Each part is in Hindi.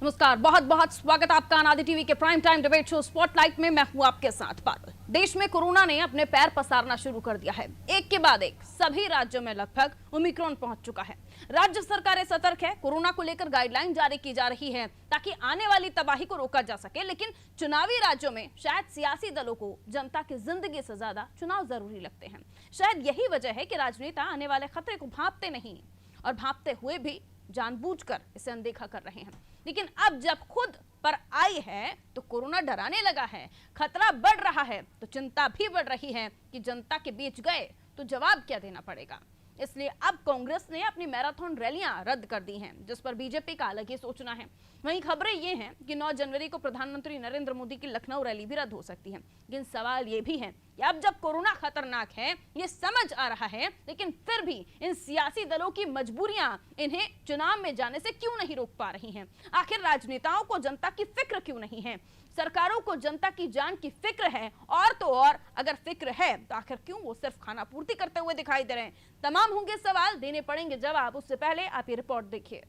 नमस्कार, बहुत बहुत स्वागत आपका अनादि टीवी के prime time debate show spotlight में। मैं हूं आपके साथ बादल। देश में कोरोना ने अपने पैर पसारना शुरू कर दिया है। एक के बाद एक सभी राज्यों में लगभग ओमिक्रॉन पहुंच चुका है। राज्य सरकारें सतर्क है, कोरोना को लेकर गाइडलाइन जारी की जा रही है ताकि आने वाली तबाही को रोका जा सके। लेकिन चुनावी राज्यों में शायद सियासी दलों को जनता की जिंदगी से ज्यादा चुनाव जरूरी लगते हैं। शायद यही वजह है कि राजनेता आने वाले खतरे को भांपते नहीं और भांपते हुए भी जानबूझकर इसे अनदेखा कर रहे हैं। लेकिन अब जब खुद पर आई है तो कोरोना डराने लगा है, खतरा बढ़ रहा है तो चिंता भी बढ़ रही है कि जनता के बीच गए तो जवाब क्या देना पड़ेगा। इसलिए अब कांग्रेस ने अपनी मैराथन रैलियां रद्द कर दी हैं, जिस पर बीजेपी का अलग ही सोचना है। वहीं खबरें ये हैं कि 9 जनवरी को प्रधानमंत्री नरेंद्र मोदी की लखनऊ रैली भी रद्द हो सकती है। लेकिन सवाल ये भी है कि अब जब कोरोना खतरनाक है, ये समझ आ रहा है, लेकिन फिर भी इन सियासी दलों की मजबूरियां इन्हें चुनाव में जाने से क्यों नहीं रोक पा रही हैं। आखिर राजनेताओं को जनता की फिक्र क्यों नहीं है, सरकारों को जनता की जान की फिक्र है, और तो और अगर फिक्र है तो आखिर क्यों वो सिर्फ खाना पूर्ति करते हुए दिखाई दे रहे हैं। तमाम होंगे सवाल, देने पड़ेंगे जवाब। उससे पहले आप ये रिपोर्ट देखिए।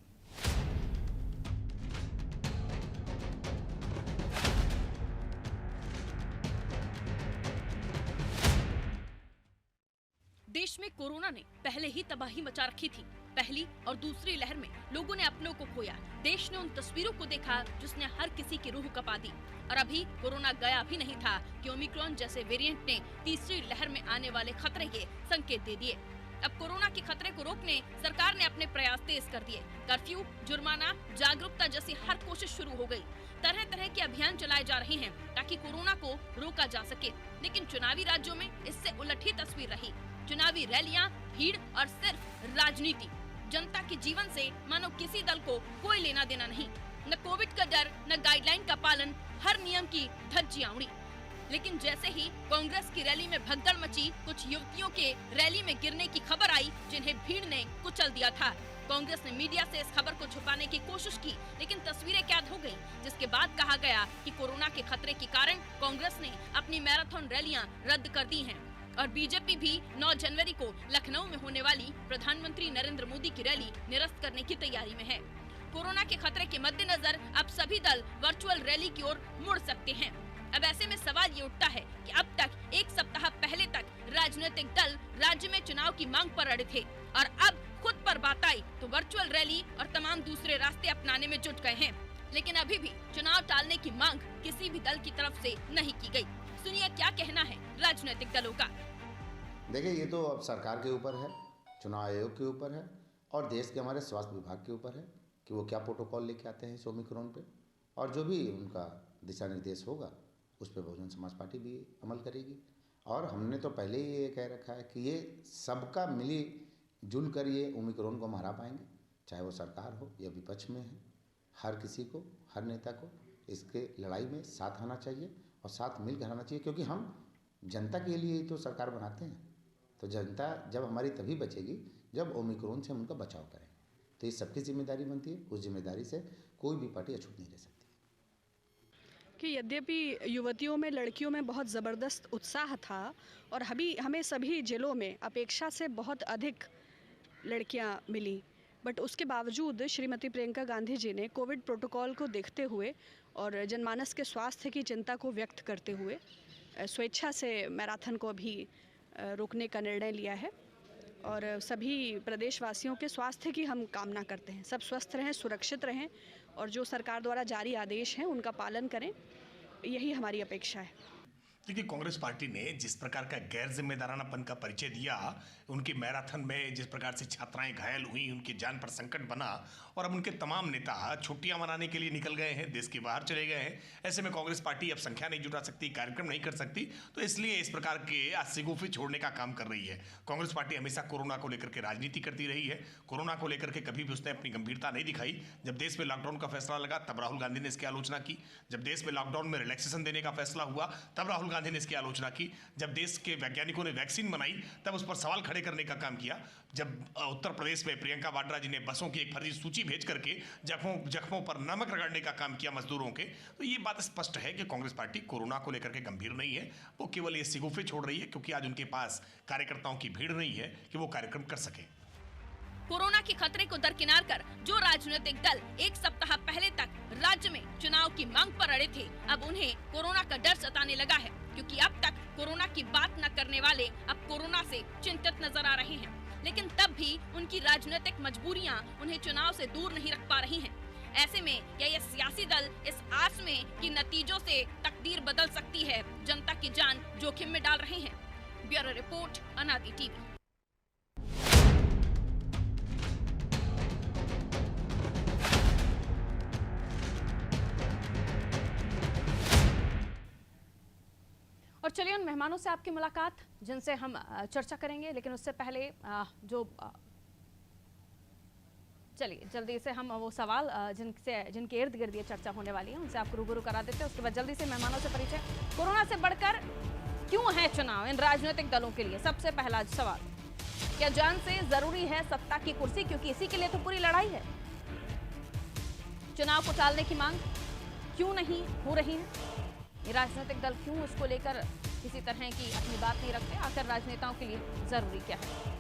देश में कोरोना ने पहले ही तबाही मचा रखी थी। पहली और दूसरी लहर में लोगों ने अपनों को खोया। देश ने उन तस्वीरों को देखा जिसने हर किसी की रूह कपा दी। और अभी कोरोना गया भी नहीं था कि ओमिक्रॉन जैसे वेरिएंट ने तीसरी लहर में आने वाले खतरे के संकेत दे दिए। अब कोरोना के खतरे को रोकने सरकार ने अपने प्रयास तेज कर दिए। कर्फ्यू, जुर्माना, जागरूकता जैसी हर कोशिश शुरू हो गई। तरह तरह के अभियान चलाए जा रहे हैं ताकि कोरोना को रोका जा सके। लेकिन चुनावी राज्यों में इससे उलट ही तस्वीर रही। चुनावी रैलियां, भीड़ और सिर्फ राजनीति। जनता के जीवन से मानो किसी दल को कोई लेना देना नहीं। न कोविड का डर, न गाइडलाइन का पालन, हर नियम की धज्जियां उड़ी। लेकिन जैसे ही कांग्रेस की रैली में भगदड़ मची, कुछ युवतियों के रैली में गिरने की खबर आई जिन्हें भीड़ ने कुचल दिया था। कांग्रेस ने मीडिया से इस खबर को छुपाने की कोशिश की, लेकिन तस्वीरें कैद हो गईं, जिसके बाद कहा गया कि कोरोना के खतरे के कारण कांग्रेस ने अपनी मैराथन रैलियां रद्द कर दी हैं। और बीजेपी भी 9 जनवरी को लखनऊ में होने वाली प्रधानमंत्री नरेंद्र मोदी की रैली निरस्त करने की तैयारी में है। कोरोना के खतरे के मद्देनजर अब सभी दल वर्चुअल रैली की ओर मुड़ सकते हैं। अब ऐसे में सवाल ये उठता है कि अब तक एक सप्ताह पहले तक राजनीतिक दल राज्य में चुनाव की मांग पर अड़े थे, और अब खुद पर बात आई तो वर्चुअल रैली और तमाम दूसरे रास्ते अपनाने में जुट गए हैं। लेकिन अभी भी चुनाव टालने की मांग किसी भी दल की तरफ से नहीं की गई। सुनिए क्या कहना है राजनीतिक दलों का। देखिए, ये तो अब सरकार के ऊपर है, चुनाव आयोग के ऊपर है और देश के हमारे स्वास्थ्य विभाग के ऊपर है कि वो क्या प्रोटोकॉल लेके आते हैं इस ओमिक्रॉन पे, और जो भी उनका दिशा निर्देश होगा उस पर बहुजन समाज पार्टी भी अमल करेगी। और हमने तो पहले ही ये कह रखा है कि ये सबका मिली जुल कर ये ओमिक्रॉन को हम हरा पाएंगे, चाहे वो सरकार हो या विपक्ष में है। हर किसी को, हर नेता को इसके लड़ाई में साथ आना चाहिए और साथ मिलकर आना चाहिए, क्योंकि हम जनता के लिए ही तो सरकार बनाते हैं। तो जनता जब हमारी तभी बचेगी जब ओमिक्रॉन से हम उनका बचाव करें। तो ये सबकी जिम्मेदारी बनती है, उस जिम्मेदारी से कोई भी पार्टी अछूत नहीं रह सकती। कि यद्यपि युवतियों में, लड़कियों में बहुत ज़बरदस्त उत्साह था और हमें सभी जिलों में अपेक्षा से बहुत अधिक लड़कियां मिली, बट उसके बावजूद श्रीमती प्रियंका गांधी जी ने कोविड प्रोटोकॉल को देखते हुए और जनमानस के स्वास्थ्य की चिंता को व्यक्त करते हुए स्वेच्छा से मैराथन को अभी रोकने का निर्णय लिया है। और सभी प्रदेशवासियों के स्वास्थ्य की हम कामना करते हैं। सब स्वस्थ रहें, सुरक्षित रहें और जो सरकार द्वारा जारी आदेश हैं उनका पालन करें, यही हमारी अपेक्षा है। देखिए, कांग्रेस पार्टी ने जिस प्रकार का गैर जिम्मेदारानापन का परिचय दिया, उनकी मैराथन में जिस प्रकार से छात्राएं घायल हुई, उनकी जान पर संकट बना, और अब उनके तमाम नेता छुट्टियां मनाने के लिए निकल गए हैं, देश के बाहर चले गए हैं। ऐसे में कांग्रेस पार्टी अब संख्या नहीं जुटा सकती, कार्यक्रम नहीं कर सकती, तो इसलिए इस प्रकार के सिगुफी छोड़ने का काम कर रही है। कांग्रेस पार्टी हमेशा कोरोना को लेकर के राजनीति करती रही है। कोरोना को लेकर के कभी भी उसने अपनी गंभीरता नहीं दिखाई। जब देश में लॉकडाउन का फैसला लगा तब राहुल गांधी ने इसकी आलोचना की। जब देश में लॉकडाउन में रिलैक्सेशन देने का फैसला हुआ तब राहुल गांधी ने इसकी आलोचना की। जब देश के वैज्ञानिकों ने वैक्सीन बनाई तब उस पर सवाल खड़े करने का काम किया। जब उत्तर प्रदेश में प्रियंका वाड्रा जी ने बसों की एक फर्जी सूची भेज करके जख्मों पर नमक रगड़ने का काम किया मजदूरों के, तो ये बात स्पष्ट है कि कांग्रेस पार्टी कोरोना को लेकर के गंभीर नहीं है। वो केवल ये सिगुफे छोड़ रही है क्योंकि आज उनके पास कार्यकर्ताओं की भीड़ नहीं है कि वो कार्यक्रम कर सके। कोरोना के खतरे को दरकिनार कर जो राजनीतिक दल एक सप्ताह पहले तक राज्य में चुनाव की मांग पर अड़े थे, अब उन्हें कोरोना का डर सताने लगा है, क्योंकि अब तक कोरोना की बात न करने वाले अब कोरोना से चिंतित नजर आ रहे हैं। लेकिन तब भी उनकी राजनीतिक मजबूरियां उन्हें चुनाव से दूर नहीं रख पा रही हैं। ऐसे में क्या ये सियासी दल इस आस में कि नतीजों से तकदीर बदल सकती है, जनता की जान जोखिम में डाल रहे हैं? ब्यूरो रिपोर्ट, अनादि टीवी। और चलिए उन मेहमानों से आपकी मुलाकात जिनसे हम चर्चा करेंगे, लेकिन उससे पहले चलिए जल्दी से हम वो सवाल जिनके इर्द गिर्द ये चर्चा होने वाली है उनसे आपको रूबरू करा देते हैं। उसके बाद जल्दी से मेहमानों से परिचय। कोरोना से बढ़कर क्यों है चुनाव इन राजनीतिक दलों के लिए? सबसे पहला सवाल, क्या जान से जरूरी है सत्ता की कुर्सी, क्योंकि इसी के लिए तो पूरी लड़ाई है? चुनाव को टालने की मांग क्यों नहीं हो रही है? ये राजनीतिक दल क्यों उसको लेकर किसी तरह की अपनी बात नहीं रखते? आखिर राजनेताओं के लिए जरूरी क्या है?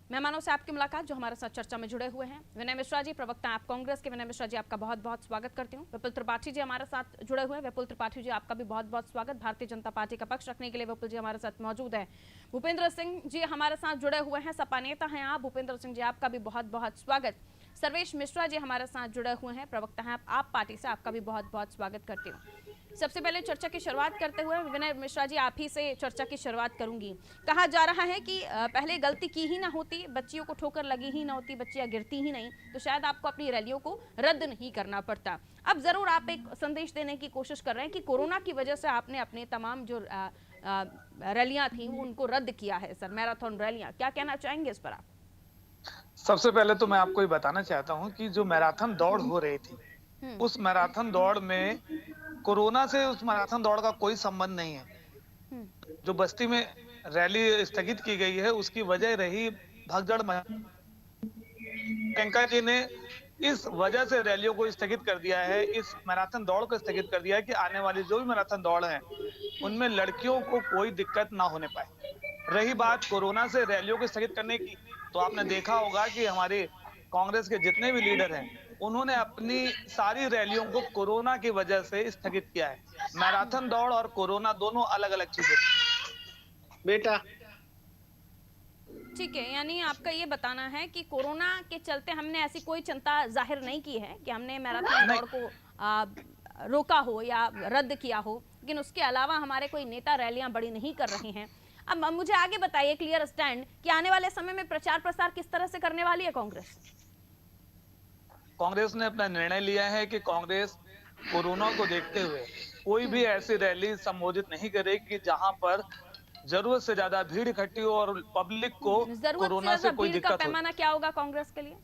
मेहमानों से आपकी मुलाकात जो हमारे साथ चर्चा में जुड़े हुए हैं। विनय मिश्रा जी, प्रवक्ता आप कांग्रेस के। विनय मिश्रा जी, आपका बहुत बहुत स्वागत करती हूँ। विपुल त्रिपाठी जी हमारे साथ जुड़े हुए हैं। विपुल त्रिपाठी जी, आपका भी बहुत बहुत स्वागत। भारतीय जनता पार्टी का पक्ष रखने के लिए विपुल जी हमारे साथ मौजूद है। भूपेंद्र सिंह जी हमारे साथ जुड़े हुए हैं, सपा नेता हैं आप। भूपेंद्र सिंह जी, आपका भी बहुत बहुत स्वागत। सर्वेश मिश्रा जी हमारे साथ जुड़े हुए हैं, प्रवक्ता हैं आप पार्टी से। आपका भी बहुत बहुत स्वागत करती हूँ। सबसे पहले चर्चा की शुरुआत करते हुए विनय मिश्रा जी, आप ही से चर्चा की शुरुआत करूंगी। कहा जा रहा है कि पहले गलती की ही ना होती, बच्चियों को ठोकर लगी ही ना होती, बच्चियां गिरती ही नहीं, तो शायद आपको अपनी रैलियों को रद्द नहीं करना पड़ता। अब जरूर आप एक संदेश देने की कोशिश कर रहे हैं कि कोरोना की वजह से आपने अपने तमाम जो रैलियां थी उनको रद्द किया है सर, मैराथन रैलियां। क्या कहना चाहेंगे इस पर आप? सबसे पहले तो मैं आपको ये बताना चाहता हूँ कि जो मैराथन दौड़ हो रही थी, उस मैराथन दौड़ में कोरोना से उस मैराथन दौड़ का कोई संबंध नहीं है। जो बस्ती में रैली स्थगित की गई है उसकी वजह रही भगदड़। प्रियंका जी ने इस वजह से रैलियों को स्थगित कर दिया है, इस मैराथन दौड़ को स्थगित कर दिया है कि आने वाली जो भी मैराथन दौड़ है उनमें लड़कियों को कोई दिक्कत ना होने पाए। रही बात कोरोना से रैलियों को स्थगित करने की, तो आपने देखा होगा कि हमारे कांग्रेस के जितने भी लीडर हैं उन्होंने अपनी सारी रैलियों को कोरोना की वजह से स्थगित किया है। मैराथन दौड़ और कोरोना दोनों अलग अलग चीजें बेटा। ठीक है, यानी आपका ये बताना है कि कोरोना के चलते हमने ऐसी कोई चिंता जाहिर नहीं की है कि हमने मैराथन दौड़ को रोका हो या रद्द किया हो, लेकिन उसके अलावा हमारे कोई नेता रैलियां बड़ी नहीं कर रहे हैं। अब मुझे आगे बताइए क्लियर स्टैंड कि आने वाले समय में प्रचार प्रसार किस तरह से करने वाली है कांग्रेस? कांग्रेस ने अपना निर्णय लिया है कि कांग्रेस कोरोना को देखते हुए कोई भी ऐसी रैली संबोधित नहीं करेगी जहां पर जरूरत से ज्यादा भीड़ इकट्ठी हो और पब्लिक को कोरोना से कोई दिक्कत हो। पैमाना क्या होगा कांग्रेस के लिए?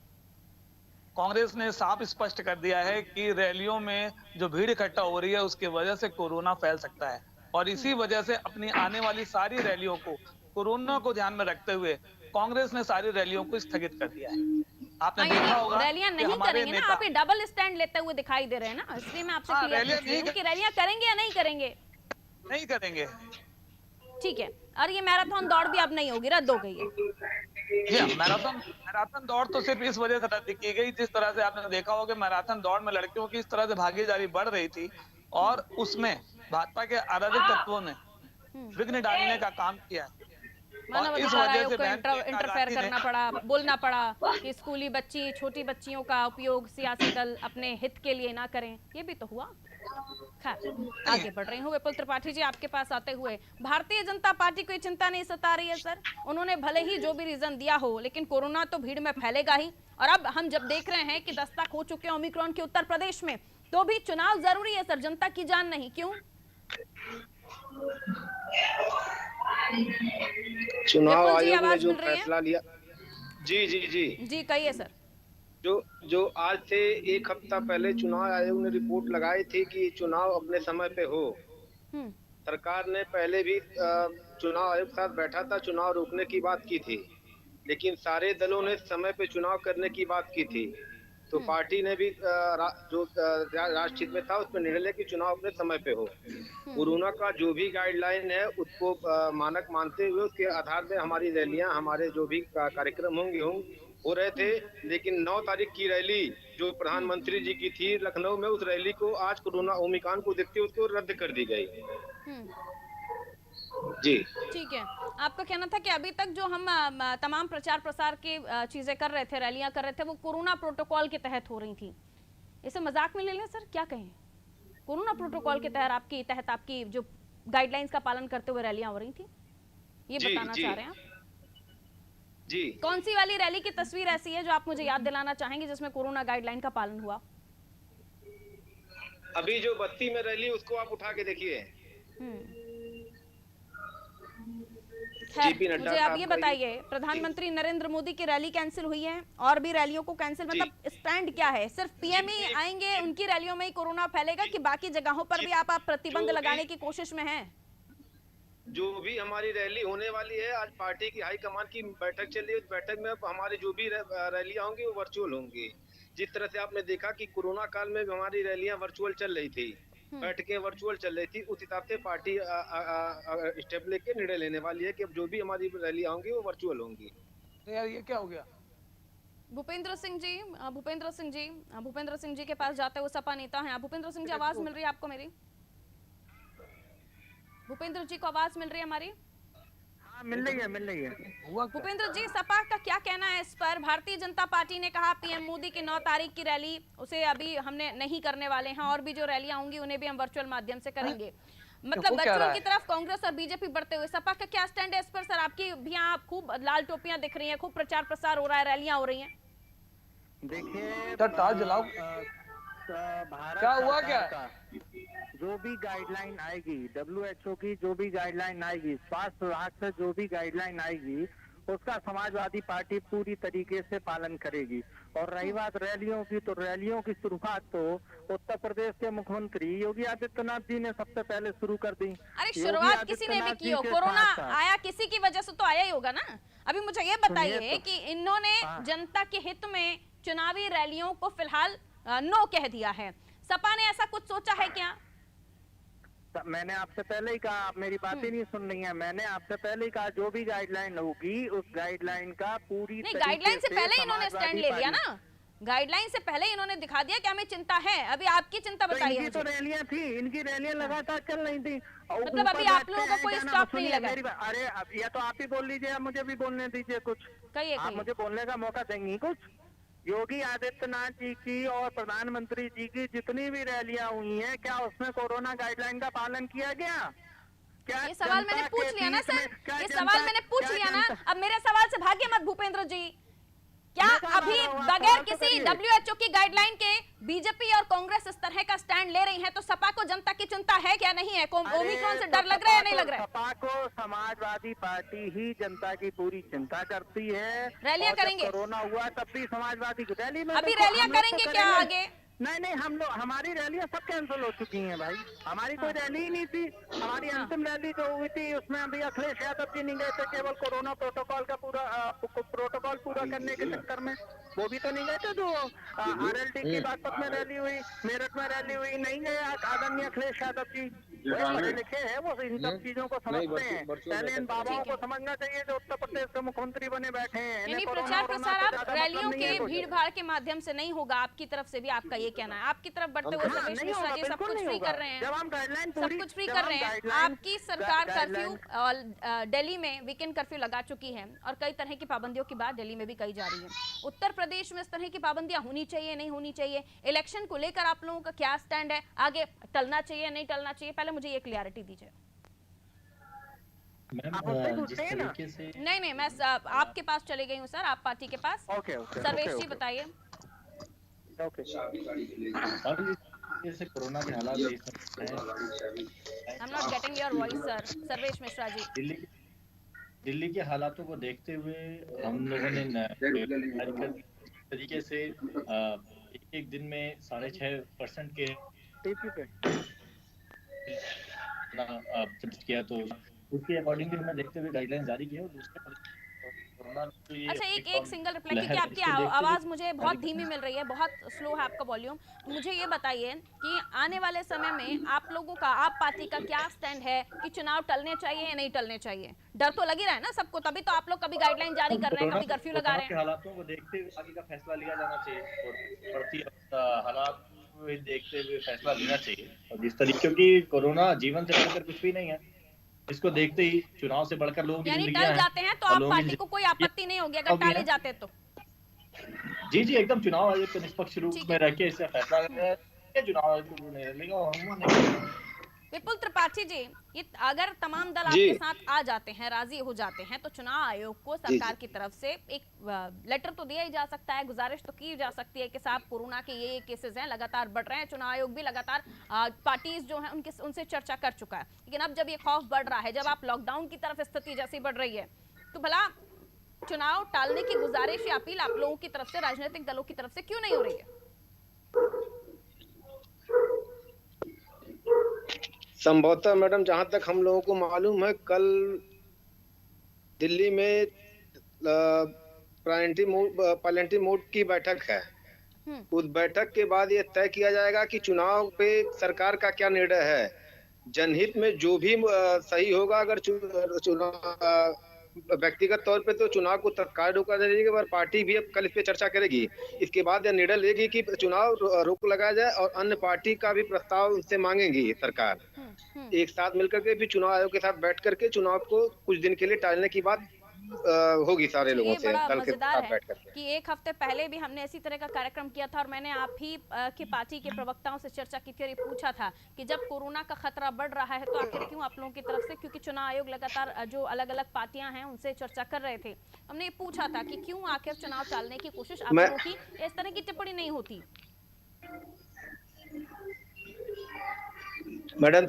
कांग्रेस ने साफ स्पष्ट कर दिया है कि रैलियों में जो भीड़ इकट्ठा हो रही है उसकी वजह से कोरोना फैल सकता है, और इसी वजह से अपनी आने वाली सारी रैलियों को कोरोना को ध्यान में रखते हुए कांग्रेस ने सारी रैलियों को स्थगित कर दिया है। आपने देखा होगा रैलियां नहीं करेंगे ना, आप ये डबल स्टैंड लेते हुए दिखाई दे रहे हैं ना, इसलिए मैं आपसे क्लियर पूछ रही हूं कि रैलियां करेंगे या नहीं करेंगे? नहीं करेंगे। ठीक है, और ये मैराथन दौड़ भी अब नहीं होगी, रद्द हो गई है। मैराथन दौड़ तो सिर्फ इस वजह से रद्द की गई, जिस तरह से आपने देखा होगा मैराथन दौड़ में लड़कियों की इस तरह से भागीदारी बढ़ रही थी और उसमें भाजपा के अराजक तत्वों ने विघ्न डालने का काम किया। मानवाधिकार आयोग को इंटरफेयर करना पड़ा, बोलना पड़ा कि स्कूली बच्ची, छोटी बच्चियों का उपयोग सियासी दल अपने हित के लिए ना करें, ये भी तो हुआ। खैर, आगे बढ़ रही हूँ। विपुल त्रिपाठी जी, आपके पास आते हुए, भारतीय जनता पार्टी को चिंता नहीं सता रही है सर? उन्होंने भले ही जो भी रीजन दिया हो, लेकिन कोरोना तो भीड़ में फैलेगा ही, और अब हम जब देख रहे हैं कि दस्तक हो चुके हैं ओमिक्रॉन के उत्तर प्रदेश में, तो भी चुनाव जरूरी है सर, जनता की जान नहीं। क्यों? चुनाव आयोग ने जो फैसला लिया, जी कहिए सर। जो आज से एक हफ्ता पहले चुनाव आयोग ने रिपोर्ट लगाई थी कि चुनाव अपने समय पे हो। सरकार ने पहले भी चुनाव आयोग के साथ बैठा था, चुनाव रोकने की बात की थी, लेकिन सारे दलों ने समय पे चुनाव करने की बात की थी। तो पार्टी ने भी जो राष्ट्रहित में था उस पर निर्णय लिया कि चुनाव अपने समय पे हो। कोरोना का जो भी गाइडलाइन है उसको मानक मानते हुए उसके आधार पे हमारी रैलियां, हमारे जो भी कार्यक्रम होंगे हो रहे थे, लेकिन 9 तारीख की रैली जो प्रधानमंत्री जी की थी लखनऊ में, उस रैली को आज कोरोना ओमिक्रॉन को देखते हुए उसको रद्द कर दी गई। जी ठीक है, आपका कहना था कि अभी तक जो हम तमाम प्रचार प्रसार के चीजें कर रहे थे, रैलियां कर रहे थे, वो कोरोना प्रोटोकॉल के तहत हो रही थी। इसे मजाक में ले लें सर, क्या कहें? कोरोना प्रोटोकॉल के तहत आपकी जो गाइडलाइंस का पालन करते हुए रैलियां हो रही थी, ये बताना चाह रहे हैं आप? जी। कौन सी वाली रैली की तस्वीर ऐसी है जो आप मुझे याद दिलाना चाहेंगे जिसमें कोरोना गाइडलाइन का पालन हुआ? अभी जो बस्ती में रैली उसको आप उठा के देखिए। मुझे आप ये बताइए, प्रधानमंत्री नरेंद्र मोदी की रैली कैंसिल हुई है और भी रैलियों को कैंसिल, मतलब स्टैंड क्या है? सिर्फ पीएम ही आएंगे, उनकी रैलियों में ही कोरोना फैलेगा कि बाकी जगहों पर भी आप प्रतिबंध लगाने की कोशिश में हैं? जो भी हमारी रैली होने वाली है, आज पार्टी की हाईकमान की बैठक चल रही है, उस बैठक में हमारी जो भी रैलियां होंगी वो वर्चुअल होंगी। जिस तरह से आपने देखा कि कोरोना काल में हमारी रैलियां वर्चुअल चल रही थी, बैठकें वर्चुअल चल रही थी, उस हिसाब से पार्टी स्टेप लेके निर्णय लेने वाली है कि अब जो भी हमारी रैलियां होंगी वो वर्चुअल होंगी। तो यार ये क्या हो गया? भूपेंद्र सिंह जी के पास जाते हुए सपा नेता हैं। भूपेंद्र सिंह जी, आवाज मिल रही है आपको मेरी? भूपेंद्र जी को आवाज मिल रही है हमारी? हाँ, मिल रही है। भूपेंद्र जी, सपा का क्या कहना है इस पर? भारतीय जनता पार्टी ने कहा पीएम मोदी की 9 तारीख की रैली उसे अभी हमने नहीं करने वाले हैं, और भी जो रैलियां होंगी उन्हें भी हम वर्चुअल माध्यम से करेंगे। मतलब वर्चुअल की तरफ कांग्रेस और बीजेपी बढ़ते हुए, सपा का क्या स्टैंड है इस पर? सर, आपकी भी यहाँ खूब लाल टोपियां दिख रही हैं, खूब प्रचार प्रसार हो रहा है, रैलियां हो रही हैं। देखिए, जलाओ। क्या हुआ? क्या जो भी गाइडलाइन आएगी, WHO की जो भी गाइडलाइन आएगी, स्वास्थ्य विभाग से जो भी गाइडलाइन आएगी, उसका समाजवादी पार्टी पूरी तरीके से पालन करेगी। और रही बात रैलियों की, तो रैलियों की शुरुआत तो उत्तर प्रदेश के मुख्यमंत्री योगी आदित्यनाथ जी ने सबसे पहले शुरू कर दी। अरे शुरुआत किसी ने भी की हो, कोरोना आया किसी की वजह से तो आया ही होगा ना। अभी मुझे ये बताइए कि इन्होंने जनता के हित में चुनावी रैलियों को फिलहाल नो कह दिया है, सपा ने ऐसा कुछ सोचा है क्या? मैंने आपसे पहले ही कहा, आप मेरी बात ही नहीं सुन रही हैं। मैंने आपसे पहले ही कहा जो भी गाइडलाइन होगी उस गाइडलाइन का पूरी नहीं, गाइडलाइन से पहले इन्होंने स्टैंड ले लिया ना, गाइडलाइन से पहले इन्होंने दिखा दिया कि हमें चिंता है। अभी आपकी चिंता बताइए। इनकी तो रैलियां थी, इनकी रैलियां लगातार चल रही थी, मतलब अभी आप लोगों को कोई स्टॉप नहीं लगा? अरे या तो आप ही बोल लीजिए, आप मुझे भी बोलने दीजिए कुछ। आप मुझे बोलने का मौका देंगी कुछ? योगी आदित्यनाथ जी की और प्रधानमंत्री जी की जितनी भी रैलियां हुई हैं, क्या उसमें कोरोना गाइडलाइन का पालन किया गया? क्या ये सवाल मैंने पूछ लिया ना सर, ये सवाल मैंने पूछ लिया ना। अब मेरे सवाल से भागिए मत भूपेंद्र जी। क्या अभी बगैर किसी WHO की गाइडलाइन के बीजेपी और कांग्रेस इस तरह का स्टैंड ले रही है, तो सपा को जनता की चिंता है क्या नहीं है? ओमिक्रॉन से डर लग रहा है या नहीं लग रहा है? सपा को समाजवादी पार्टी ही जनता की पूरी चिंता करती है। रैलियां करेंगे? कोरोना हुआ तब भी समाजवादी की रैली में, अभी रैलियां करेंगे क्या आगे? नहीं, हम लोग, हमारी रैलियां सब कैंसिल हो चुकी हैं भाई। हमारी कोई रैली ही नहीं थी। हमारी अंतिम रैली जो हुई थी उसमें अभी अखिलेश यादव जी नहीं गए थे, केवल कोरोना प्रोटोकॉल का प्रोटोकॉल पूरा करने के चक्कर में। वो भी तो नहीं गए थे। जो RLD की बागपत में रैली हुई, मेरठ में रैली हुई, नहीं गए आदरणीय अखिलेश यादव जी। पढ़े लिखे हैं, वो इन सब चीजों को समझते हैं। पहले इन बाबाओं को समझना चाहिए जो उत्तर प्रदेश के मुख्यमंत्री बने बैठे हैं। प्रचार प्रसार आप रैलियों के भीड़ भाड़ के माध्यम से नहीं होगा, आपकी तरफ से भी आपका ये कहना है? आपकी तरफ बढ़ते हुए सर्वेश मिश्रा जी सब कुछ फ्री कर रहे हैं, जब हम गाइडलाइन सब कुछ फ्री कर रहे हैं। आपकी सरकार कर्फ्यू दिल्ली में वीकेंड कर्फ्यू लगा चुकी है और कई तरह की पाबंदियों की बात दिल्ली में भी कही जा रही है। उत्तर प्रदेश में इस तरह की पाबंदियां होनी चाहिए नहीं होनी चाहिए? इलेक्शन को लेकर आप लोगों का क्या स्टैंड है? आगे टलना चाहिए नहीं टलना चाहिए? पहले मुझे ये क्लियरिटी दीजिए। नहीं, मैं आपके पास चले गई हूँ सर, आप पार्टी के पास। सर्वेश जी बताइए। जैसे कोरोना के हालात I'm not getting your voice sir, Sarvesh Mishra ji. Delhi के हालातों को देखते हुए हम लोगों ने तरीके से एक दिन में 6.5% के किया, तो उसके अकॉर्डिंगली हमने देखते हुए गाइडलाइन जारी किया। और दूसरे कोरोना ने तो ये अच्छा, एक ओमिक्रॉन सिंगल रिप्लाई, लहर क्योंकि आपकी इसको देखते हुए आवाज मुझे बहुत धीमी मिल रही है, बहुत स्लो है आपका वॉल्यूम। तो मुझे ये बताइए कि आने वाले समय में आप लोगों का, आप पार्टी का क्या स्टैंड है कि चुनाव टलने चाहिए या नहीं टलने चाहिए? डर तो लग ही रहा है ना सबको, तभी तो आप लोग कभी गाइडलाइन जारी कर रहे हैं, कभी कर्फ्यू लगा रहे के हैं। हालातों को देखते हुए आगे का फैसला लिया जाना चाहिए और बढ़ती हालात को देखते हुए फैसला लेना चाहिए। और जिस तरीके, क्योंकि कोरोना जीवन से बढ़कर कुछ भी नहीं है, इसको देखते ही चुनाव से बढ़कर लोगों की यानी जिंदगियां टल हैं जाते हैं तो और आप लोगों की पार्टी को कोई आपत्ति नहीं होगी अगर जिंदगियां भी टाले हैं। जाते तो? जी एकदम, चुनाव आयोग को निष्पक्ष रूप ठीक में है। रह के इससे फैसला करना चुनाव आयोग को निर्णय लेगा और हम नहीं। विपुल त्रिपाठी जी, ये अगर तमाम दल जी। आपके साथ आ जाते हैं, राजी हो जाते हैं, तो चुनाव आयोग को सरकार की तरफ से एक लेटर तो दिया ही जा सकता है, गुजारिश तो की जा सकती है कि साहब कोरोना के ये केसेस हैं, लगातार बढ़ रहे हैं। चुनाव आयोग भी लगातार पार्टीज जो हैं उनसे चर्चा कर चुका है, लेकिन अब जब ये खौफ बढ़ रहा है, जब आप लॉकडाउन की तरफ स्थिति जैसी बढ़ रही है, तो भला चुनाव टालने की गुजारिश या अपील आप लोगों की तरफ से, राजनीतिक दलों की तरफ से क्यों नहीं हो रही है? संभवतः मैडम, जहां तक हम लोगों को मालूम है, कल दिल्ली में पार्लियामेंट्री मोड की बैठक है। उस बैठक के बाद ये तय किया जाएगा कि चुनाव पे सरकार का क्या निर्णय है। जनहित में जो भी सही होगा, अगर चुनाव व्यक्तिगत तौर पे तो चुनाव को तत्काल रोका जाएगा, पर पार्टी भी अब कल इस पे चर्चा करेगी। इसके बाद यह निर्णय लेगी कि चुनाव रोक लगाया जाए और अन्य पार्टी का भी प्रस्ताव उनसे मांगेगी सरकार। एक साथ मिलकर के भी चुनाव आयोग के साथ बैठ करके चुनाव को कुछ दिन के लिए टालने की बात होगी सारे लोगों से बड़ा दल के मजेदार साथ बैठ है करके। कि एक हफ्ते पहले भी हमने इसी तरह का कार्यक्रम किया था और मैंने आप ही की पार्टी के प्रवक्ताओं से चर्चा की थी और ये पूछा था कि जब कोरोना का खतरा बढ़ रहा है तो आखिर क्यों आप लोगों की तरफ से, क्योंकि चुनाव आयोग लगातार जो अलग अलग पार्टियां हैं उनसे चर्चा कर रहे थे, हमने ये पूछा था कि क्यों आखिर चुनाव टालने की कोशिश आप लोगों की, इस तरह की टिप्पणी नहीं होती? मैडम,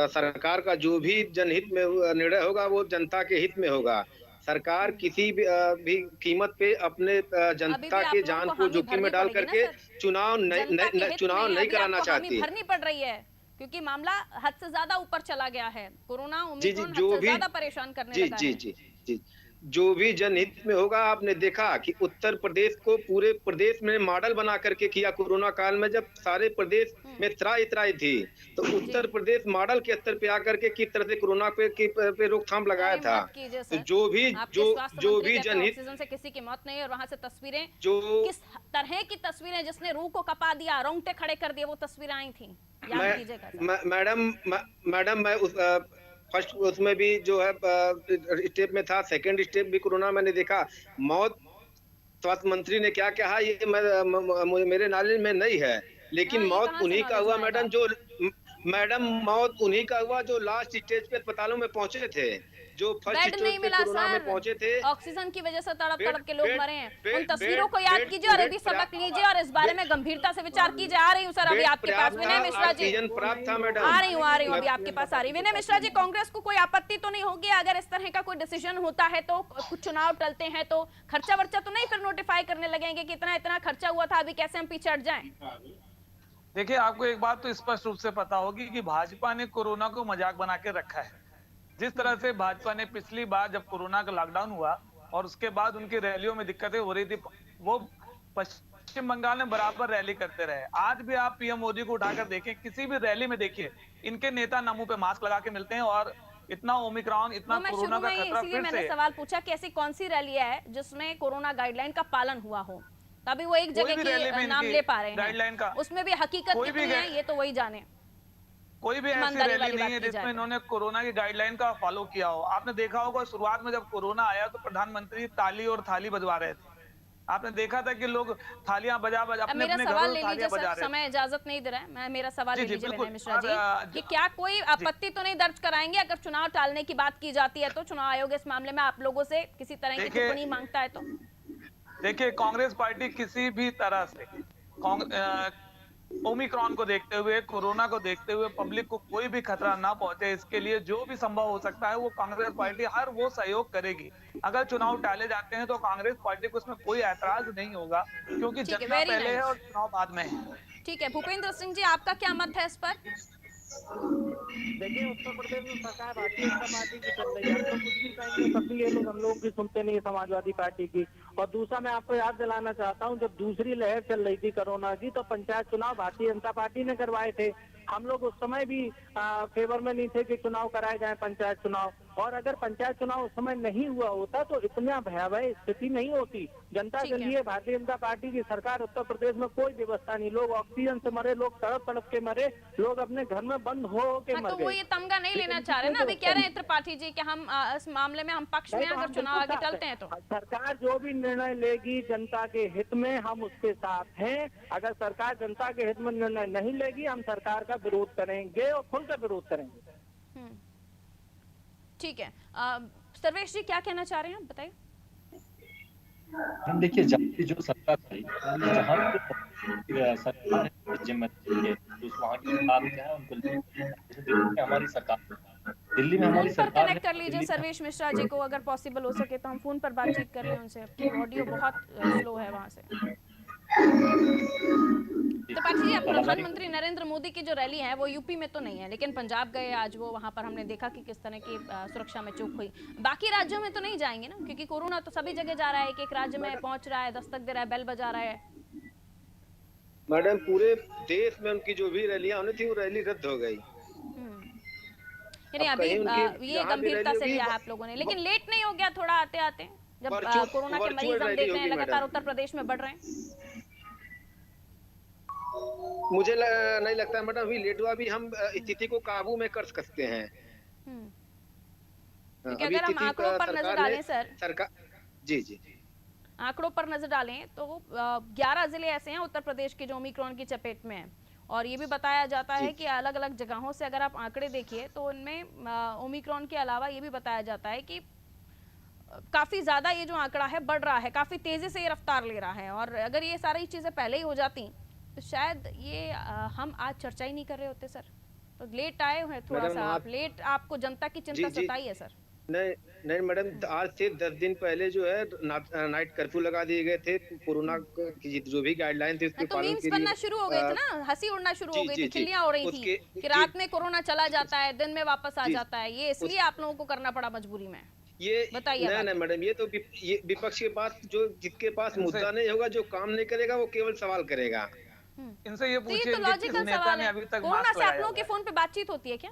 सरकार का जो भी जनहित में निर्णय होगा वो जनता के हित में होगा। सरकार किसी भी कीमत पे अपने जनता के जान को जोखिम में डाल करके चुनाव नहीं कराना चाहती। भरनी पड़ रही है क्योंकि मामला हद से ज्यादा ऊपर चला गया है। कोरोना ओमिक्रॉन हद से ज्यादा परेशान करने लगा है। जी, जो भी जनहित में होगा। आपने देखा कि उत्तर प्रदेश को पूरे प्रदेश में मॉडल बना करके किया कोरोना काल में, जब सारे प्रदेश में त्राई थी, तो उत्तर प्रदेश मॉडल के स्तर पे आकर के किस तरह से कोरोना पे रोकथाम लगाया था। तो जो भी जनहित, ऑक्सीजन से किसी की मौत नहीं, और वहां से तस्वीरें, जो किस तरह की तस्वीरें जिसने रूह को कपा दिया, रोंगटे खड़े कर दिए, वो तस्वीरें आई थी, याद कीजिएगा। मैडम मैं उस फर्स्ट उसमें भी जो है स्टेप में था, सेकंड स्टेप भी कोरोना मैंने देखा। मौत स्वास्थ्य मंत्री ने क्या कहा ये मेरे नॉलेज में नहीं है, लेकिन मौत उन्हीं का हुआ मौत उन्हीं का हुआ जो लास्ट स्टेज पे अस्पतालों में पहुंचे थे, जो फर्स्ट स्टेज पे कोरोना में पहुंचे थे। ऑक्सीजन की वजह से तड़प के लोग मरे हैं। उन तस्वीरों को याद कीजिए और अभी सबक लीजिए और इस बारे में गंभीरता से विचार कीजिए। आ रही हूँ सर अभी आपके पास, विनय मिश्रा जी। प्राप्त था मैडम, आ रही हूँ अभी आपके पास आ रही। विनय मिश्रा जी, कांग्रेस को कोई आपत्ति तो नहीं होगी अगर इस तरह का कोई डिसीजन होता है तो, कुछ चुनाव टलते हैं तो खर्चा वर्चा तो नहीं फिर नोटिफाई करने लगेंगे कि इतना खर्चा हुआ था, अभी कैसे हम पीछे हट जाएं? देखिए, आपको एक बात तो स्पष्ट रूप से पता होगी कि भाजपा ने कोरोना को मजाक बना के रखा है। जिस तरह से भाजपा ने पिछली बार जब कोरोना का लॉकडाउन हुआ और उसके बाद उनकी रैलियों में दिक्कतें हो रही थी, वो पश्चिम बंगाल में बराबर रैली करते रहे। आज भी आप पीएम मोदी को उठाकर देखें, किसी भी रैली में देखिए, इनके नेता ना मुंह पे मास्क लगा के मिलते हैं। और इतना ओमिक्रॉन, इतना कोरोना का खतरा फिर से। मैंने सवाल पूछा कि ऐसी कौन सी रैली है जिसमें कोरोना गाइडलाइन का पालन हुआ हो, तभी वो एक जगह की नाम ले पा रहे हैं गाइडलाइन का। उसमें भी हकीकत कितनी है ये तो वही जाने। कोई भी ऐसी रैली नहीं है जिसमें इन्होंने कोरोना की गाइडलाइन का फॉलो किया हो। आपने देखा होगा शुरुआत में जब कोरोना आया तो प्रधानमंत्री ताली और थाली बजवा रहे थे। आपने देखा था कि लोग थालियां बजा अपने घरों में तालियां बजा रहे थे। समय इजाजत नहीं दे रहा है, मेरा सवाल ले लीजिए विनय मिश्रा जी कि क्या कोई आपत्ति तो नहीं दर्ज कराएंगे अगर चुनाव टालने की बात की जाती है तो? चुनाव आयोग इस मामले में आप लोगों से किसी तरह की टिप्पणी मांगता है तो? देखिए, कांग्रेस पार्टी किसी भी तरह से ओमिक्रॉन को देखते हुए, कोरोना को देखते हुए पब्लिक को कोई भी खतरा ना पहुंचे, इसके लिए जो भी संभव हो सकता है वो कांग्रेस पार्टी हर वो सहयोग करेगी। अगर चुनाव टाले जाते हैं तो कांग्रेस पार्टी को उसमें कोई ऐतराज नहीं होगा, क्योंकि जनता पहले है और चुनाव बाद में है। ठीक है, भूपेंद्र सिंह जी आपका क्या मत है इस पर? देखिए उत्तर प्रदेश में सरकार भारतीय जनता पार्टी की चल रही है, हम तो कुछ भी कहेंगे तब भी ये लोग हम लोग की सुनते नहीं है, समाजवादी पार्टी की। और दूसरा मैं आपको याद दिलाना चाहता हूँ, जब दूसरी लहर चल रही थी कोरोना की तो पंचायत चुनाव भारतीय जनता पार्टी ने करवाए थे। हम लोग उस समय भी फेवर में नहीं थे कि चुनाव कराए जाए पंचायत चुनाव। और अगर पंचायत चुनाव उस समय नहीं हुआ होता तो इतना भयावह स्थिति नहीं होती। जनता के लिए भारतीय जनता पार्टी की सरकार उत्तर प्रदेश में कोई व्यवस्था नहीं, लोग ऑक्सीजन से मरे, लोग तड़प तड़प के मरे, लोग अपने घर में बंद हो के मर तो गए। वो ये तमगा नहीं लेना चाह रहे ना, अभी कह रहे हैं त्रिपाठी जी कि हम इस मामले में हम पक्ष में अगर चुनाव आगे टलते हैं तो सरकार जो भी निर्णय लेगी जनता के हित में हम उसके साथ हैं। अगर सरकार जनता के हित में निर्णय नहीं लेगी हम सरकार का विरोध करेंगे और खुलकर विरोध करेंगे। ठीक है। सर्वेश जी क्या कहना चाह रहे हैं, बताइए। हम देखिए जो सरकार थी जहाँ सरकार ने जिम्मेदारी है वहाँ की बात क्या है उनको दिल्ली में हमारी सरकार कनेक्ट कर लीजिए सर्वेश मिश्रा जी को, अगर पॉसिबल हो सके तो हम फोन पर बातचीत कर लें उनसे, ऑडियो बहुत स्लो है वहाँ से। त्रिपाठी जी, प्रधानमंत्री नरेंद्र मोदी की जो रैली है वो यूपी में तो नहीं है, लेकिन पंजाब गए आज वो, वहां पर हमने देखा कि किस तरह की सुरक्षा में चूक हुई। बाकी राज्यों में तो नहीं जाएंगे ना, क्योंकि कोरोना तो सभी जगह जा रहा है, एक राज्य में पहुंच रहा है, दस्तक दे रहा है, बेल बजा रहा है। मैडम पूरे देश में उनकी जो भी रैलियां होनी थी वो रैली रद्द हो गई। यानी अभी ये गंभीरता से लिया है आप लोगों ने, लेकिन लेट नहीं हो गया थोड़ा आते आते, जब कोरोना के मरीज हम देख रहे हैं लगातार उत्तर प्रदेश में बढ़ रहे हैं? मुझे नहीं लगता मैडम अभी लेट हुआ, अभी हम स्थिति को काबू में कर सकते हैं। क्योंकि अगर हम आंकड़ों पर नजर डालें सरकार जी आंकड़ों पर नजर डालें तो 11 जिले ऐसे हैं उत्तर प्रदेश के जो ओमिक्रॉन की चपेट में हैं, और ये भी बताया जाता है कि अलग अलग जगहों से अगर आप आंकड़े देखिए तो उनमें ओमिक्रॉन के अलावा ये भी बताया जाता है कि काफी ज्यादा ये जो आंकड़ा है बढ़ रहा है, काफी तेजी से ये रफ्तार ले रहा है। और अगर ये सारी चीजें पहले ही हो जाती तो शायद ये हम आज चर्चा ही नहीं कर रहे होते सर। तो लेट आए हैं थोड़ा सा आप, लेट आपको जनता की चिंता सताई है सर। नहीं मैडम, आज से 10 दिन पहले जो है नाइट कर्फ्यू लगा दिए गए थे, कोरोना की जो भी गाइडलाइन थी उसके पालन के लिए बनना शुरू हो गए थे ना, हंसी उड़ना शुरू हो गई थी, खिल्लियां हो रही थी कि रात में कोरोना चला जाता है, दिन में वापस आ जाता है। ये इसलिए आप लोगों को करना पड़ा मजबूरी में, ये बताइए। नहीं मैडम, ये तो विपक्ष के पास जो जिसके पास मुद्दा नहीं होगा, जो काम नहीं करेगा वो केवल सवाल करेगा। इनसे ये पूछिए तो लॉजिकल सवाल है, कोरोना से आप लोगों के फोन पे बातचीत होती है क्या?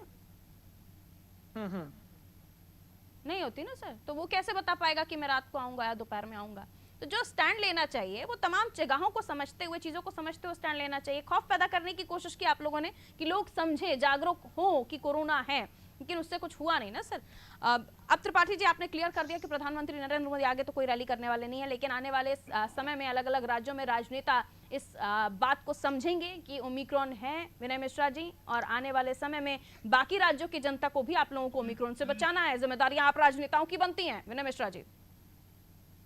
नहीं होती ना सर, तो वो कैसे बता पाएगा कि मैं रात को आऊंगा या दोपहर में आऊंगा? तो जो स्टैंड लेना चाहिए वो तमाम जगहों को समझते हुए, चीजों को समझते हुए स्टैंड लेना चाहिए। खौफ पैदा करने की कोशिश की आप लोगों ने कि लोग समझे, जागरूक हो कि कोरोना है, लेकिन उससे कुछ हुआ नहीं ना सर। अब त्रिपाठी जी आपने क्लियर कर दिया कि प्रधानमंत्री नरेंद्र मोदी आगे तो कोई रैली करने वाले नहीं है, लेकिन आने वाले समय में अलग अलग राज्यों में राजनेता इस बात को समझेंगे कि ओमिक्रॉन है, विनय मिश्रा जी, और आने वाले समय में बाकी राज्यों की जनता को भी आप लोगों को ओमिक्रॉन से बचाना है। जिम्मेदारियां आप राजनेताओं की बनती हैं, विनय मिश्रा जी।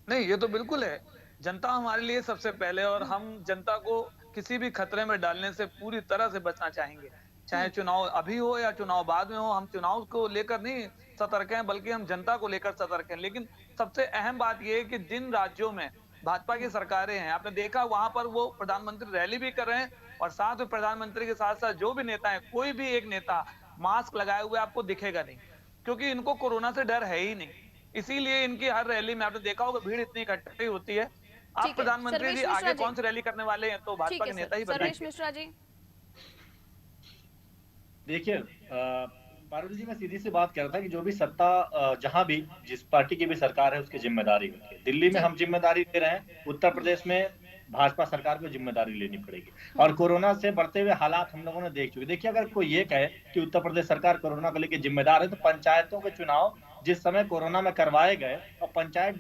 नहीं, ये तो बिल्कुल है, जनता हमारे लिए सबसे पहले, और हम जनता को किसी भी खतरे में डालने से पूरी तरह से बचना चाहेंगे, चाहे चुनाव अभी हो या चुनाव बाद में हो। हम चुनाव को लेकर नहीं सतर्क हैं, बल्कि हम जनता को लेकर सतर्क हैं। लेकिन सबसे अहम बात यह है कि जिन राज्यों में भाजपा की सरकारें हैं, आपने देखा वहां पर वो प्रधानमंत्री रैली भी कर रहे हैं, और साथ में प्रधानमंत्री के साथ साथ जो भी नेता है, कोई भी एक नेता मास्क लगाए हुए आपको दिखेगा नहीं, क्योंकि इनको कोरोना से डर है ही नहीं। इसीलिए इनकी हर रैली में आपने देखा होगा भीड़ इतनी इकट्ठी होती है। आप प्रधानमंत्री जी आगे कौन सी रैली करने वाले हैं तो भाजपा के नेता ही सर्वेश मिश्रा जी। देखिए पारुल जी, मैं सीधी सी बात कर रहा था कि जो भी सत्ता जहां भी जिस पार्टी की भी सरकार है उसकी जिम्मेदारी होती है। दिल्ली में हम जिम्मेदारी ले रहे हैं, उत्तर प्रदेश में भाजपा सरकार को जिम्मेदारी लेनी पड़ेगी। और कोरोना से बढ़ते हुए हालात हम लोगों ने देख चुके। देखिए, अगर कोई ये कहे कि उत्तर प्रदेश सरकार कोरोना को लेकर जिम्मेदार है, तो पंचायतों के चुनाव जिस समय कोरोना में करवाए गए और पंचायत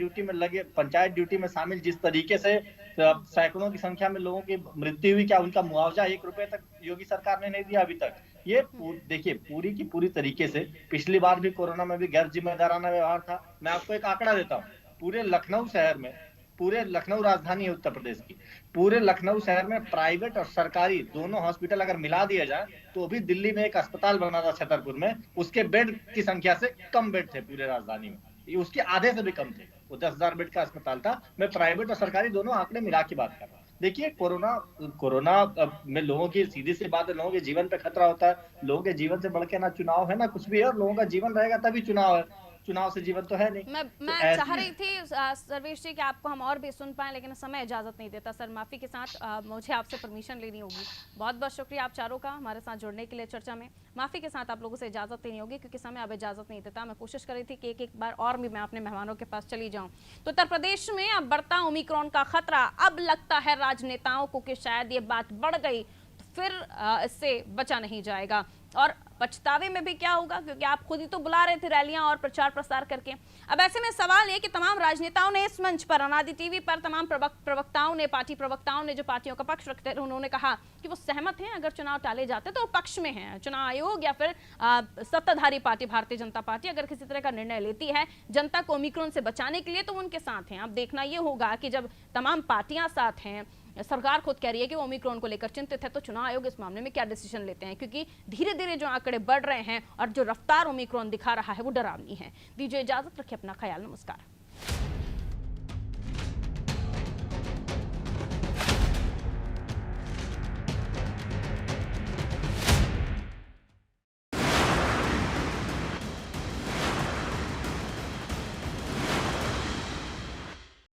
ड्यूटी में शामिल जिस तरीके से सैकड़ों की संख्या में लोगों की मृत्यु हुई, क्या उनका मुआवजा 1 रुपए तक योगी सरकार ने नहीं दिया अभी तक? ये देखिए पूरी की पूरी तरीके से पिछली बार भी कोरोना में भी गैर जिम्मेदाराना व्यवहार था। मैं आपको एक आंकड़ा देता हूँ, पूरे लखनऊ शहर में, पूरे लखनऊ राजधानी है उत्तर प्रदेश की, पूरे लखनऊ शहर में प्राइवेट और सरकारी दोनों हॉस्पिटल अगर मिला दिया जाए तो अभी दिल्ली में एक अस्पताल बना था छतरपुर में, उसके बेड की संख्या से कम बेड थे पूरे राजधानी में, उसके आधे से भी कम थे। वो 10,000 बेड का अस्पताल था। मैं प्राइवेट और सरकारी दोनों आंकड़े मिला की बात कर रहा हूँ। देखिए कोरोना में लोगों की सीधी सी बात है, लोगों के जीवन पे खतरा होता है। लोगों के जीवन से बढ़ के ना चुनाव है ना कुछ भी है, और लोगों का जीवन रहेगा तभी चुनाव है। चुनाव से जीवन तो है नहीं। मैं चाह रही थी सर्वेश जी कि आपको हम और भी सुन पाए, लेकिन समय इजाजत नहीं देता। सर माफी के साथ मुझे आपसे परमिशन लेनी होगी। बहुत बहुत शुक्रिया आप चारों का हमारे साथ जुड़ने के लिए चर्चा में। माफी के साथ आप लोगों से इजाजत लेनी होगी क्योंकि समय अब इजाजत नहीं देता। मैं कोशिश कर रही थी कि एक एक बार और भी मैं अपने मेहमानों के पास चली जाऊं। तो उत्तर प्रदेश में अब बढ़ता ओमिक्रॉन का खतरा। अब लगता है राजनेताओं को कि शायद ये बात बढ़ गई तो फिर इससे बचा नहीं जाएगा। और पछतावे में भी क्या होगा, क्योंकि आप खुद ही तो बुला रहे थे रैलियां और प्रचार प्रसार करके। अब ऐसे में सवाल है कि तमाम राजनेताओं ने इस मंच पर, अनादि टीवी पर तमाम प्रवक्ताओं ने, पार्टी प्रवक्ताओं ने जो पार्टियों का पक्ष रखते हैं, उन्होंने कहा कि वो सहमत हैं अगर चुनाव टाले जाते तो पक्ष में हैं। चुनाव आयोग या फिर सत्ताधारी पार्टी भारतीय जनता पार्टी अगर किसी तरह का निर्णय लेती है जनता को ओमिक्रॉन से बचाने के लिए तो उनके साथ हैं। अब देखना ये होगा कि जब तमाम पार्टियां साथ हैं, सरकार खुद कह रही है कि वो ओमिक्रॉन को लेकर चिंतित है, तो चुनाव आयोग इस मामले में क्या डिसीजन लेते हैं, क्योंकि धीरे धीरे जो आंकड़े बढ़ रहे हैं और जो रफ्तार ओमिक्रॉन दिखा रहा है वो डरावनी है। दीजिए इजाजत, रखिए अपना ख्याल, नमस्कार।